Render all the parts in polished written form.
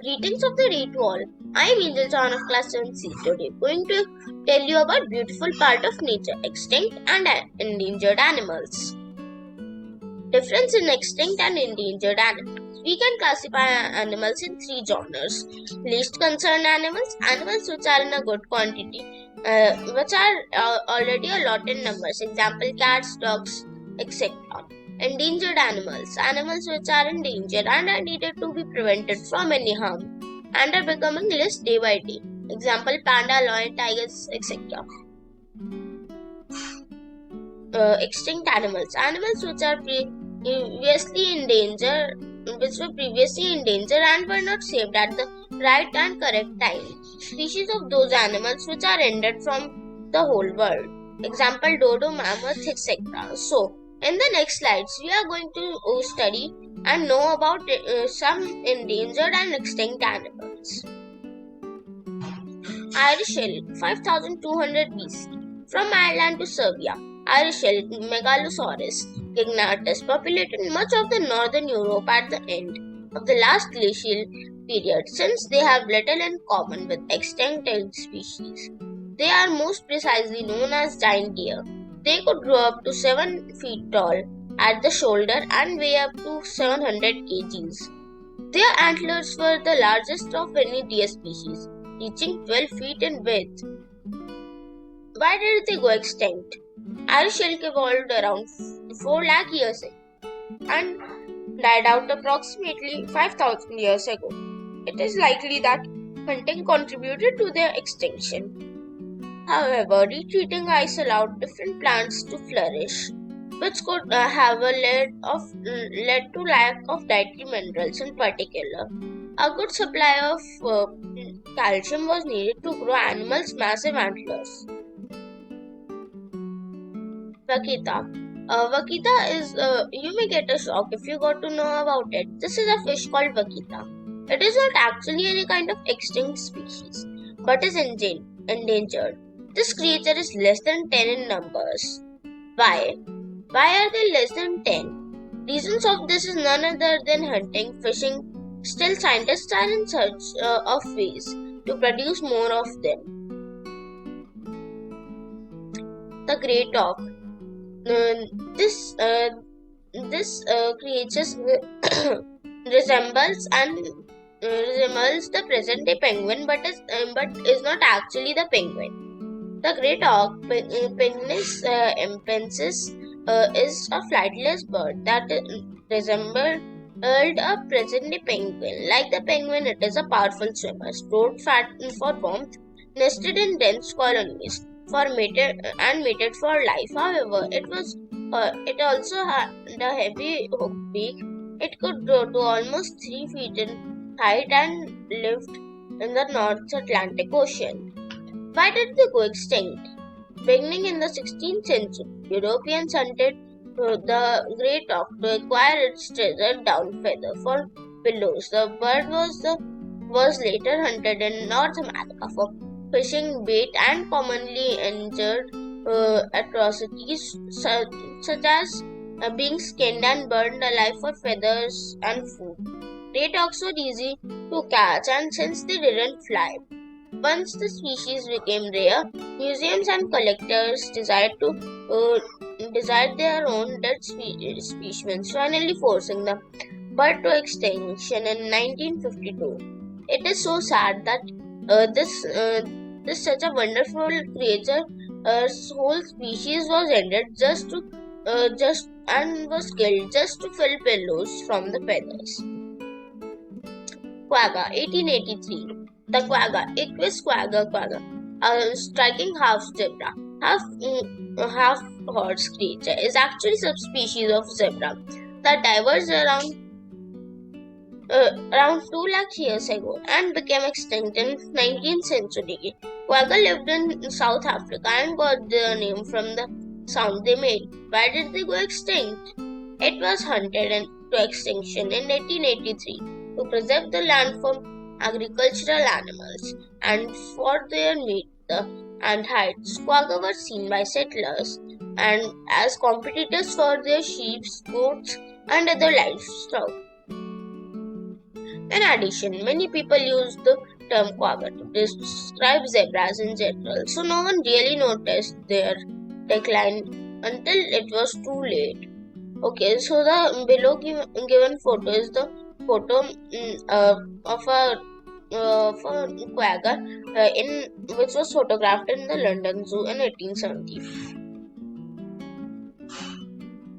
Greetings of the day to all. I am Angel Chauhan of class 7C. Today going to tell you about beautiful part of nature, extinct and endangered animals. Difference in extinct and endangered animals. We can classify animals in three genres. Least concerned animals, animals which are in a good quantity, which are already a lot in numbers. Example, cats, dogs, etc. Endangered animals, animals which are in danger and are needed to be prevented from any harm and are becoming less day by day. Example, panda, lion, tigers, etc. Extinct animals, animals which are previously in danger, and were not saved at the right and correct time. Species of those animals which are ended from the whole world. Example, dodo, mammoth, etc. So, in the next slides, we are going to study and know about some endangered and extinct animals. Irish elk, 5200 BC. From Ireland to Serbia, Irish elk, Megalosaurus gignatus, populated much of the northern Europe at the end of the last glacial period. Since they have little in common with extinct elk species, they are most precisely known as giant deer. They could grow up to 7 feet tall at the shoulder and weigh up to 700 kgs. Their antlers were the largest of any deer species, reaching 12 feet in width. Why did they go extinct? Irish elk evolved around 4 lakh years ago and died out approximately 5,000 years ago. It is likely that hunting contributed to their extinction. However, retreating ice allowed different plants to flourish, which could have led to lack of dietary minerals in particular. A good supply of calcium was needed to grow animals' massive antlers. Vaquita. Vaquita is, you may get a shock if you got to know about it. This is a fish called vaquita. It is not actually any kind of extinct species, but is endangered. This creature is less than 10 in numbers. Why? Why are they less than 10? Reasons of this is none other than hunting, fishing. Still, scientists are in search of ways to produce more of them. The great auk. This creature resembles the present-day penguin, but is not actually the penguin. The great auk, Pinus impensis, is a flightless bird that resembled a present-day penguin. Like the penguin, it is a powerful swimmer, stored fat for warmth, nested in dense colonies, mated for life. However, it also had a heavy hooked beak. It could grow to almost 3 feet in height and lived in the North Atlantic Ocean. Why did they go extinct? Beginning in the 16th century, Europeans hunted the great auk to acquire its treasured down feather for pillows. The bird was later hunted in North America for fishing bait and commonly endured atrocities such as being skinned and burned alive for feathers and food. Great auks were easy to catch, and since they didn't fly, once the species became rare, museums and collectors desired their own dead specimens, finally forcing the bird to extinction in 1952. It is so sad that this such a wonderful creature, whole species was ended and was killed just to fill pillows from the feathers. Quagga, 1883. The quagga, Equus quagga, a striking half zebra, half horse creature, is actually subspecies of zebra that diverged around 2 lakh years ago and became extinct in 19th century. Quagga lived in South Africa and got their name from the sound they made. Why did they go extinct? It was hunted to extinction in 1883 to preserve the land from agricultural animals and for their meat and hides. Quagga were seen by settlers and as competitors for their sheep, goats, and other livestock. In addition, many people use the term quagga to describe zebras in general, so no one really noticed their decline until it was too late. Okay, so the below given photo is the photo of a quagga in which was photographed in the London Zoo in 1870.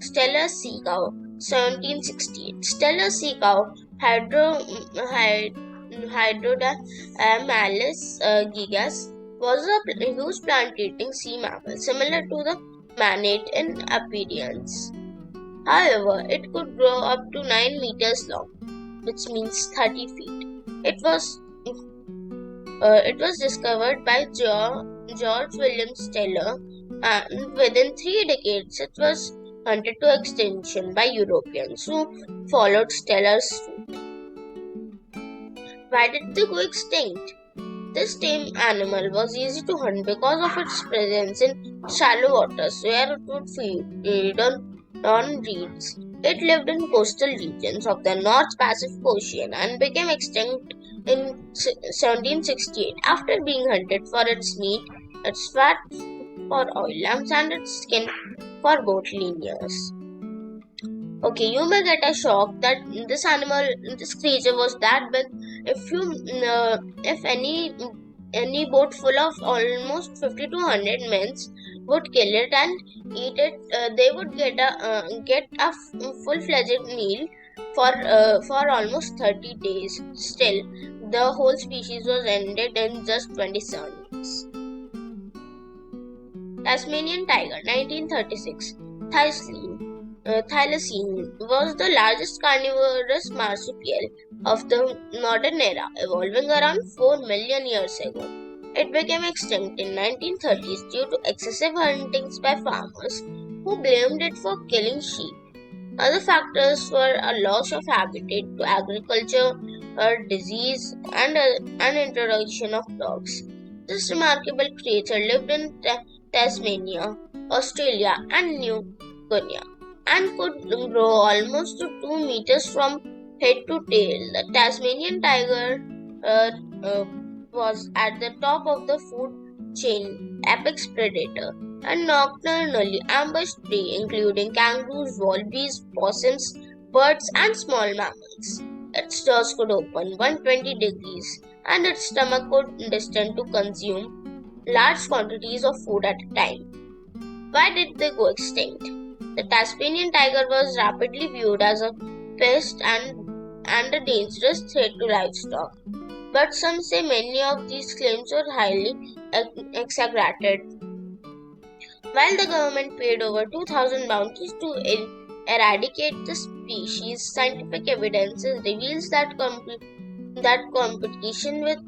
Stellar sea cow, 1768. Stellar sea cow, Hydrodamalus gigas, was a huge plant-eating sea mammal similar to the manate in appearance. However, it could grow up to 9 meters long, which means 30 feet. It was discovered by George William Steller, and within 3 decades it was hunted to extinction by Europeans who followed Steller's suit. Why did they go extinct? This tame animal was easy to hunt because of its presence in shallow waters where it would feed on reeds. It lived in coastal regions of the North Pacific Ocean and became extinct in 1768 after being hunted for its meat, its fat for oil lamps, and its skin for boat linears. Okay, you may get a shock that this creature was that big. If any boat full of almost 50 to 100 men would kill it and eat it, they would get a full-fledged meal for almost 30 days. Still, the whole species was ended in just 27 years. Tasmanian tiger, 1936. Thylacine was the largest carnivorous marsupial of the modern era, evolving around 4 million years ago. It became extinct in 1930s due to excessive huntings by farmers who blamed it for killing sheep. Other factors were a loss of habitat to agriculture, disease, and an introduction of dogs. This remarkable creature lived in Tasmania, Australia, and New Guinea, and could grow almost to 2 meters from head to tail. The Tasmanian tiger was at the top of the food chain, apex predator, and nocturnally ambushed prey including kangaroos, wallabies, possums, birds, and small mammals. Its jaws could open 120 degrees, and its stomach could distend to consume large quantities of food at a time. Why did they go extinct? The Tasmanian tiger was rapidly viewed as a pest and a dangerous threat to livestock. But some say many of these claims were highly exaggerated. While the government paid over 2,000 bounties to eradicate the species, scientific evidence reveals that competition with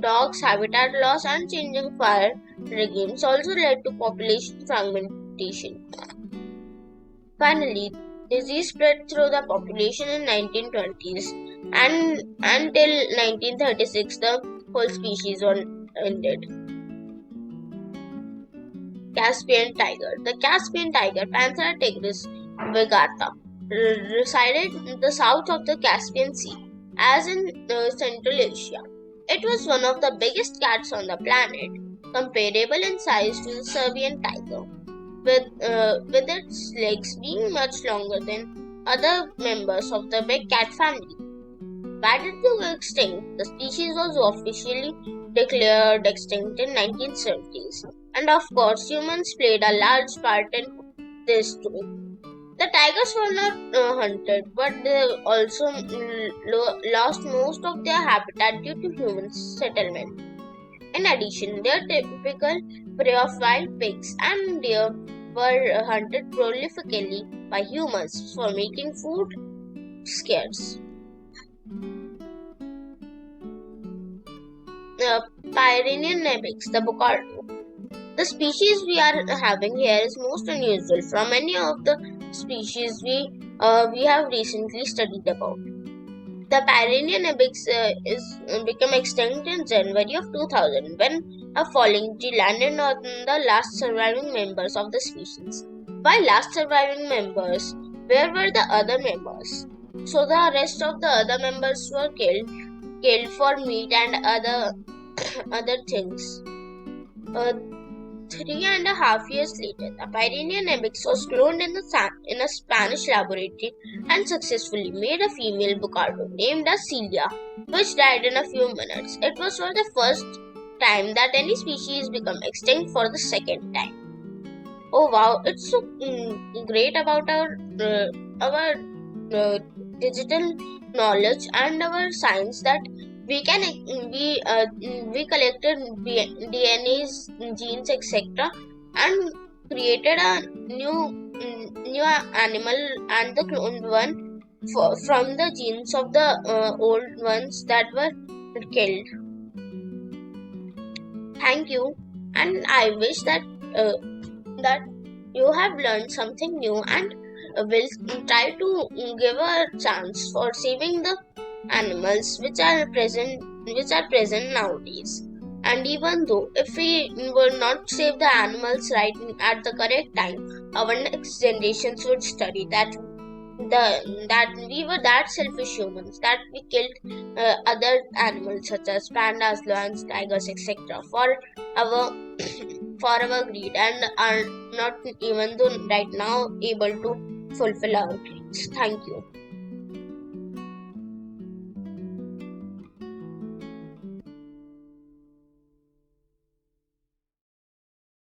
dogs, habitat loss, and changing fire regimes also led to population fragmentation. Finally, disease spread through the population in 1920s, and until 1936 the whole species was ended. Caspian tiger. The Caspian tiger, Panthera tigris vigata, resided in the south of the Caspian Sea, as in Central Asia. It was one of the biggest cats on the planet, comparable in size to the Serbian tiger, with its legs being much longer than other members of the big cat family. Why did they go extinct? The species was officially declared extinct in 1970s, and of course humans played a large part in this too. The tigers were not hunted, but they also lost most of their habitat due to human settlement. In addition, their typical prey of wild pigs and deer were hunted prolifically by humans for making food scarce. Pyrenean ibex, the Bocardo. The species we are having here is most unusual from any of the species we have recently studied about. The Pyrenean ibex became extinct in January of 2000 when a falling tree landed on the last surviving members of the species. Why last surviving members? Where were the other members? So the rest of the other members were killed for meat and other things. 3.5 years later, the Pyrenean ibex was cloned in a Spanish laboratory and successfully made a female bucardo named as Celia, which died in a few minutes. It was for the first time that any species became extinct for the second time. Oh wow, it's so great about our digital knowledge and our science that we can we collected DNA's, genes, etc., and created a new animal and the cloned one from the genes of the old ones that were killed. Thank you, and I wish that you have learned something new and will try to give a chance for saving the animals which are present nowadays. And even though if we will not save the animals right at the correct time, our next generations would study that we were that selfish humans that we killed other animals such as pandas, lions, tigers, etc. for our for our greed and are not even though right now able to fulfill our dreams. Thank you.